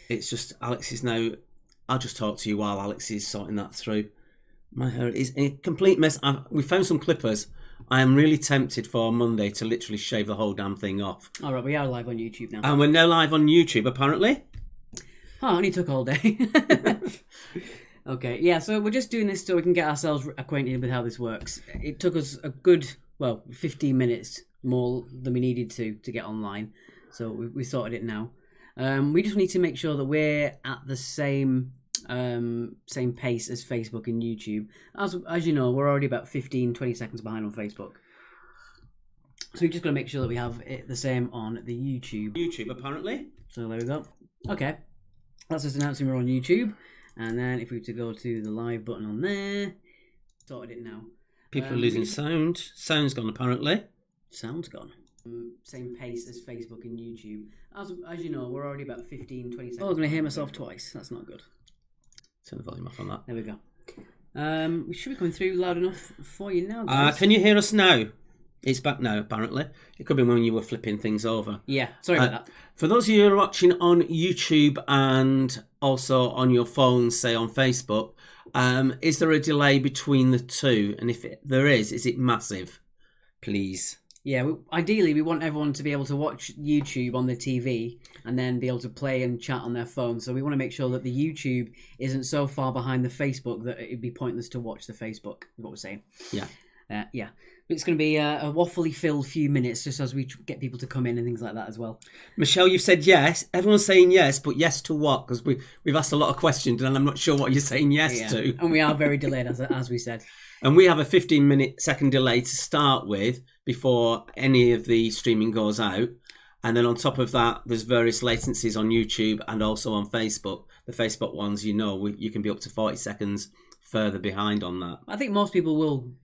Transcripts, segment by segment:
It's just Alex is now. I'll just talk to you while Alex is sorting that through. My hair is a complete mess. We found some clippers. I am really tempted for Monday to literally shave the whole damn thing off. All right, we are live on YouTube now. And we're now live on YouTube, apparently. Oh, it only took all day. Okay, yeah, so we're just doing this so we can get ourselves acquainted with how this works. It took us a good, 15 minutes more than we needed to get online. So we sorted it now. We just need to make sure that we're at the same pace as Facebook and YouTube. As you know, we're already about 15-20 seconds behind on Facebook, so we've just got to make sure that we have it the same on the YouTube Apparently. So there we go. Okay, that's just announcing we're on YouTube, and then if we were to go to the live button on there, sorted it now. People are losing sound's gone apparently. Sound's gone. Same pace as Facebook and YouTube. As you know, we're already about 15-20 seconds. Oh, I'm going to hear myself twice. That's not good. Turn the volume off on that. There we go. We should be coming through loud enough for you now, guys. Can you hear us now? It's back now, apparently. It could be when you were flipping things over. Yeah, sorry about that. For those of you who are watching on YouTube and also on your phone, say on Facebook, is there a delay between the two? And if there is it massive? Please. Yeah, ideally we want everyone to be able to watch YouTube on the TV and then be able to play and chat on their phone. So we want to make sure that the YouTube isn't so far behind the Facebook that it'd be pointless to watch the Facebook, is what we're saying. Yeah. Yeah. It's going to be a waffly filled few minutes just as we get people to come in and things like that as well. Michelle, you've said yes. Everyone's saying yes, but yes to what? Because we've asked a lot of questions and I'm not sure what you're saying yes to. And we are very delayed, as we said. And we have a 15-second delay to start with before any of the streaming goes out. And then on top of that, there's various latencies on YouTube and also on Facebook. The Facebook ones, you can be up to 40 seconds further behind on that. I think most people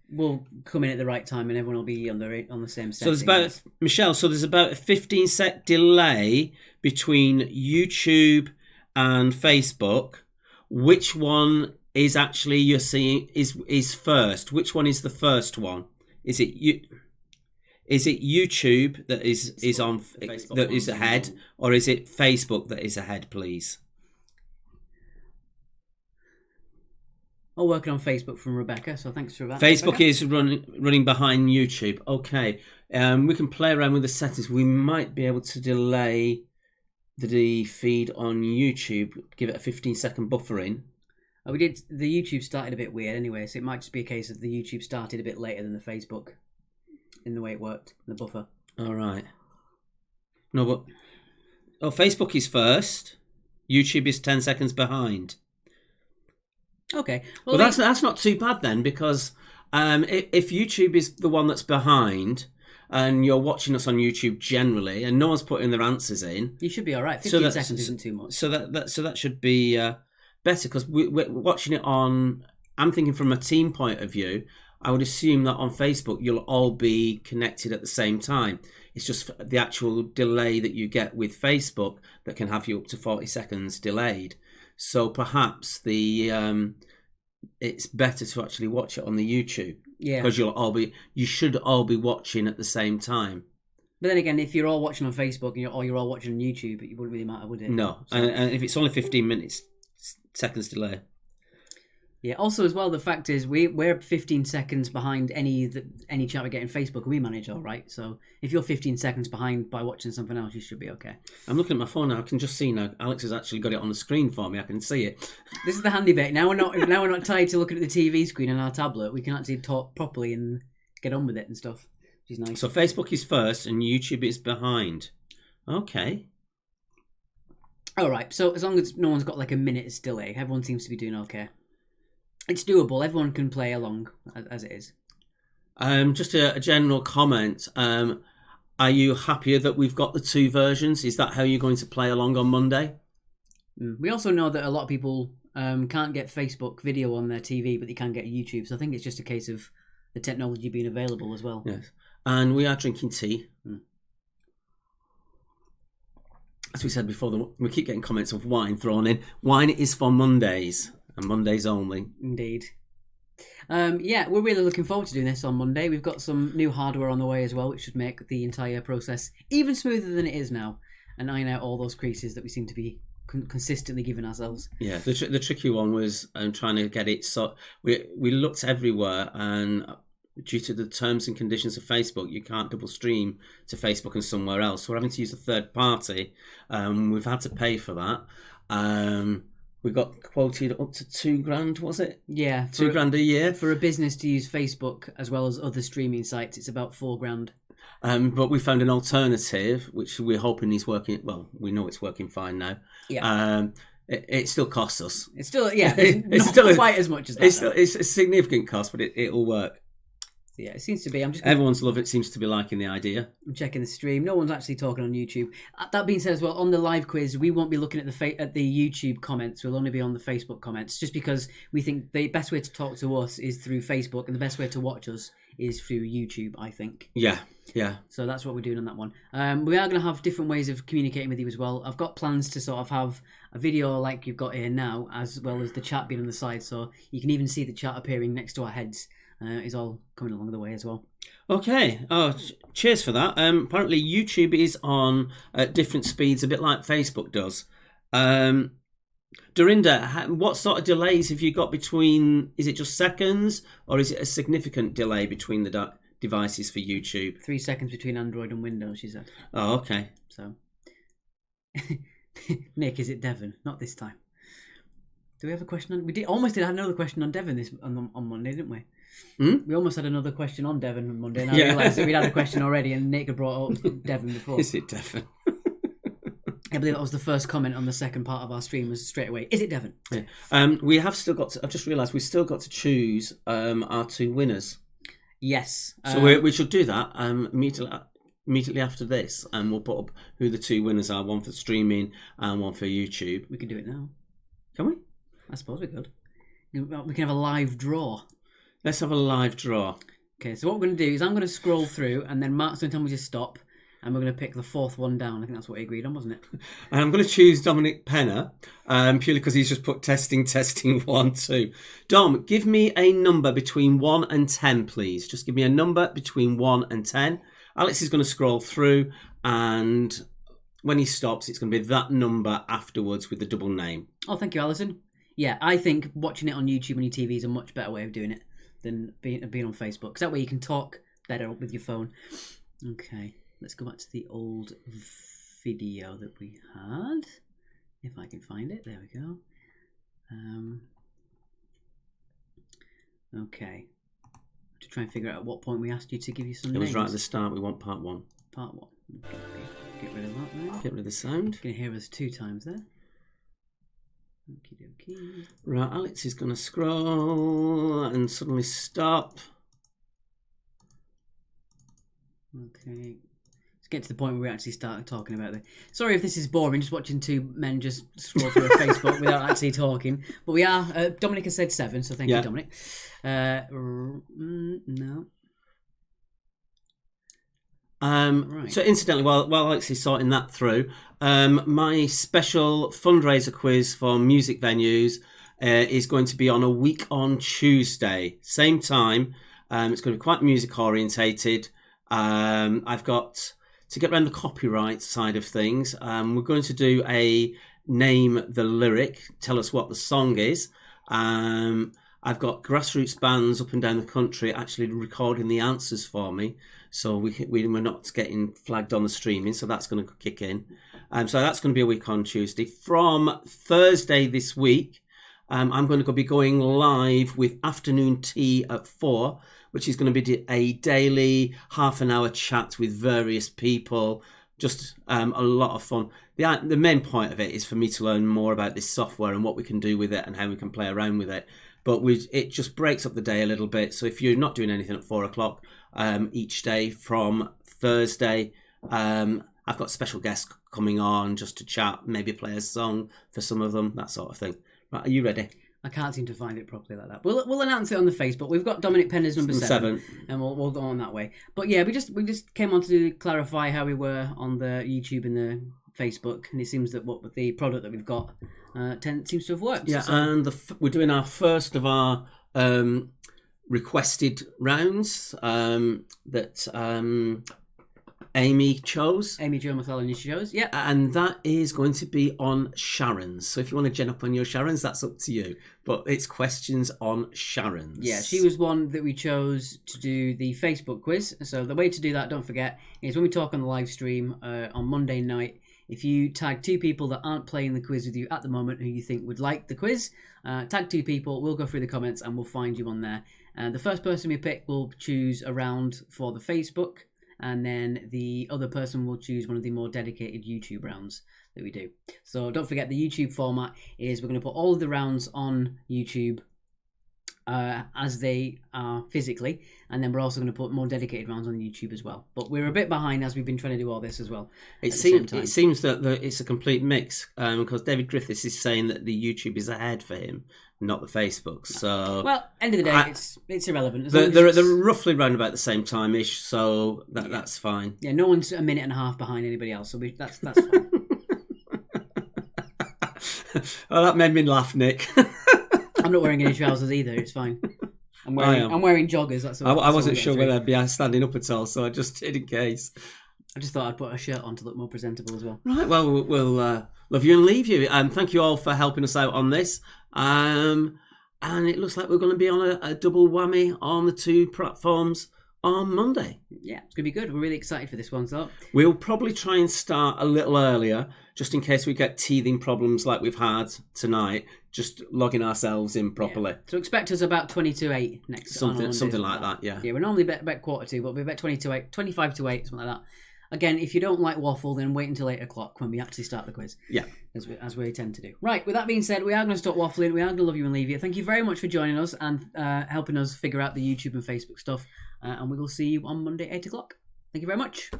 will come in at the right time and everyone will be on the same setting. So there's about a 15-sec delay between YouTube and Facebook. Which one is actually you're seeing is first? Which one is the first one? Is it YouTube that is on Facebook that is ahead, or is it Facebook that is ahead? Please. I'm working on Facebook from Rebecca, so thanks for that. Facebook Rebecca. is running behind YouTube. Okay, we can play around with the settings. We might be able to delay the feed on YouTube. Give it a 15-second buffering. We did. The YouTube started a bit weird anyway, so it might just be a case of the YouTube started a bit later than the Facebook in the way it worked, the buffer. All right. No, but Facebook is first. YouTube is 10 seconds behind. Okay. Well, that's not too bad then, because if YouTube is the one that's behind, and you're watching us on YouTube generally, and no one's putting their answers in, you should be all right. 15 seconds isn't too much. So that should be better, because we're watching it on. I'm thinking from a team point of view. I would assume that on Facebook you'll all be connected at the same time. It's just the actual delay that you get with Facebook that can have you up to 40 seconds delayed. So perhaps it's better to actually watch it on the YouTube. Yeah. Because you should all be watching at the same time. But then again, if you're all watching on Facebook or you're all watching on YouTube, it wouldn't really matter, would it? No. So, and if it's only 15 seconds delay. Yeah. Also, as well, the fact is we're 15 seconds behind any chat we get in Facebook. We manage all right. So if you're 15 seconds behind by watching something else, you should be okay. I'm looking at my phone now. I can just see now. Alex has actually got it on the screen for me. I can see it. This is the handy bit. Now we're not tied to looking at the TV screen on our tablet. We can actually talk properly and get on with it and stuff, which is nice. So Facebook is first and YouTube is behind. Okay. All right. So as long as no one's got like a minute's delay, everyone seems to be doing okay. It's doable. Everyone can play along as it is. Just a general comment. Are you happier that we've got the two versions? Is that how you're going to play along on Monday? We also know that a lot of people can't get Facebook video on their TV, but they can get YouTube. So I think it's just a case of the technology being available as well. Yes. And we are drinking tea. As we said before, we keep getting comments of wine thrown in. Wine is for Mondays. And Mondays only. Indeed. Yeah, we're really looking forward to doing this on Monday. We've got some new hardware on the way as well, which should make the entire process even smoother than it is now. and iron out all those creases that we seem to be consistently giving ourselves. Yeah, the tricky one was trying to get it. So we looked everywhere, and due to the terms and conditions of Facebook, you can't double stream to Facebook and somewhere else. So we're having to use a third party. We've had to pay for that. We got quoted up to $2,000, was it? Yeah, $2,000 a year for a business to use Facebook as well as other streaming sites. It's about $4,000. But we found an alternative, which we're hoping is working. Well, we know it's working fine now. Yeah. It still costs us. It's still it's not still quite as much as that. It's a significant cost, but it'll work. Yeah, it seems to be. Everyone's love it. Seems to be liking the idea. I'm checking the stream. No one's actually talking on YouTube. That being said, as well, on the live quiz, we won't be looking at the YouTube comments. We'll only be on the Facebook comments, just because we think the best way to talk to us is through Facebook, and the best way to watch us is through YouTube, I think. Yeah. So that's what we're doing on that one. We are going to have different ways of communicating with you as well. I've got plans to sort of have a video like you've got here now, as well as the chat being on the side, so you can even see the chat appearing next to our heads. Is all coming along the way as well. Okay. Cheers for that. Apparently YouTube is on at different speeds, a bit like Facebook does. Dorinda, what sort of delays have you got between? Is it just seconds, or is it a significant delay between the devices for YouTube? 3 seconds between Android and Windows, she said. Oh, okay. So, Nick, is it Devon? Not this time. Do we have a question on? We almost did have another question on Devon on Monday, didn't we? We almost had another question on Devon on Monday, and I realised that we'd had a question already, and Nick had brought up Devon before. Is it Devon? I believe that was the first comment on the second part of our stream, was straight away, is it Devon? Yeah. We have still got to, I've just realised we've still got to choose our two winners. Yes. So we should do that immediately after this, and we'll put up who the two winners are, one for streaming and one for YouTube. We can do it now. Can we? I suppose we could. We can have a live draw. Let's have a live draw. Okay, so what we're going to do is I'm going to scroll through, and then Mark's going to tell me to stop, and we're going to pick the fourth one down. I think that's what we agreed on, wasn't it? And I'm going to choose Dominic Penner, purely because he's just put testing 1, 2. Dom, give me a number between 1 and 10, please. Just give me a number between 1 and 10. Alex is going to scroll through, and when he stops, it's going to be that number afterwards with the double name. Oh, thank you, Alison. Yeah, I think watching it on YouTube on your TV is a much better way of doing it than being on Facebook, because that way you can talk better with your phone. Okay, let's go back to the old video that we had, if I can find it. There we go. Okay, to try and figure out at what point we asked you to give you some names. It was right at the start. We want part 1. Part 1. Okay. Get rid of that now. Get rid of the sound. You can hear us 2 times there. Okie dokie. Right, Alex is going to scroll and suddenly stop. Okay. Let's get to the point where we actually start talking about it. Sorry if this is boring, just watching two men just scroll through a Facebook without actually talking. But we are. Dominic has said 7, so thank you, Dominic. No. Right. So incidentally, while Alex is sorting that through, my special fundraiser quiz for music venues is going to be on a week on Tuesday, same time. It's going to be quite music orientated. I've got to get around the copyright side of things. We're going to do a name the lyric, tell us what the song is. I've got grassroots bands up and down the country actually recording the answers for me, so we're not getting flagged on the streaming, so that's going to kick in. So that's going to be a week on Tuesday. From Thursday this week, I'm going to be going live with Afternoon Tea at 4, which is going to be a daily half-an-hour chat with various people. Just a lot of fun. The main point of it is for me to learn more about this software and what we can do with it and how we can play around with it. But it just breaks up the day a little bit. So if you're not doing anything at 4 o'clock each day from Thursday, I've got special guests coming on just to chat, maybe play a song for some of them, that sort of thing. Right, are you ready? I can't seem to find it properly like that. We'll announce it on the Facebook. We've got Dominic Penner's number 7, and we'll go on that way. But yeah, we just came on to clarify how we were on the YouTube and the Facebook, and it seems that what the product that we've got seems to have worked. Yeah, so. And we're doing our first of our requested rounds. Amy chose. Amy Jo McClellan shows. Yep. And that is going to be on Sharon's. So if you want to gen up on your Sharon's, that's up to you. But it's questions on Sharon's. Yeah, she was one that we chose to do the Facebook quiz. So the way to do that, don't forget, is when we talk on the live stream on Monday night, if you tag 2 people that aren't playing the quiz with you at the moment who you think would like the quiz, tag 2 people, we'll go through the comments and we'll find you on there. The first person we pick will choose a round for the Facebook, and then the other person will choose one of the more dedicated YouTube rounds that we do. So don't forget, the YouTube format is we're going to put all of the rounds on YouTube as they are physically, and then we're also going to put more dedicated rounds on YouTube as well. But we're a bit behind as we've been trying to do all this as well. It seems that it's a complete mix, because David Griffiths is saying that the YouTube is ahead for him, not the Facebook. So well, end of the day, it's irrelevant. They're roughly around about the same time-ish, so that's fine. Yeah, no one's a minute and a half behind anybody else, so that's fine. Oh, that made me laugh, Nick. I'm not wearing any trousers either. It's fine. I'm wearing joggers. That's all, I wasn't sure whether I'd be standing up at all, so I just did in case. I just thought I'd put a shirt on to look more presentable as well. Right. Well, we'll love you and leave you. Thank you all for helping us out on this. And it looks like we're going to be on a double whammy on the 2 platforms on Monday. Yeah, it's going to be good. We're really excited for this one. So we'll probably try and start a little earlier, just in case we get teething problems like we've had tonight. Just logging ourselves in properly. Yeah. So expect us about 20 to 8 next. Something like that. Yeah. Yeah, we're normally about 1:45, but we're about 20 to 8, 25 to 8, something like that. Again, if you don't like waffle, then wait until 8 o'clock when we actually start the quiz. Yeah. As we tend to do. Right, with that being said, we are going to stop waffling. We are going to love you and leave you. Thank you very much for joining us and helping us figure out the YouTube and Facebook stuff. And we will see you on Monday, 8 o'clock. Thank you very much. Bye.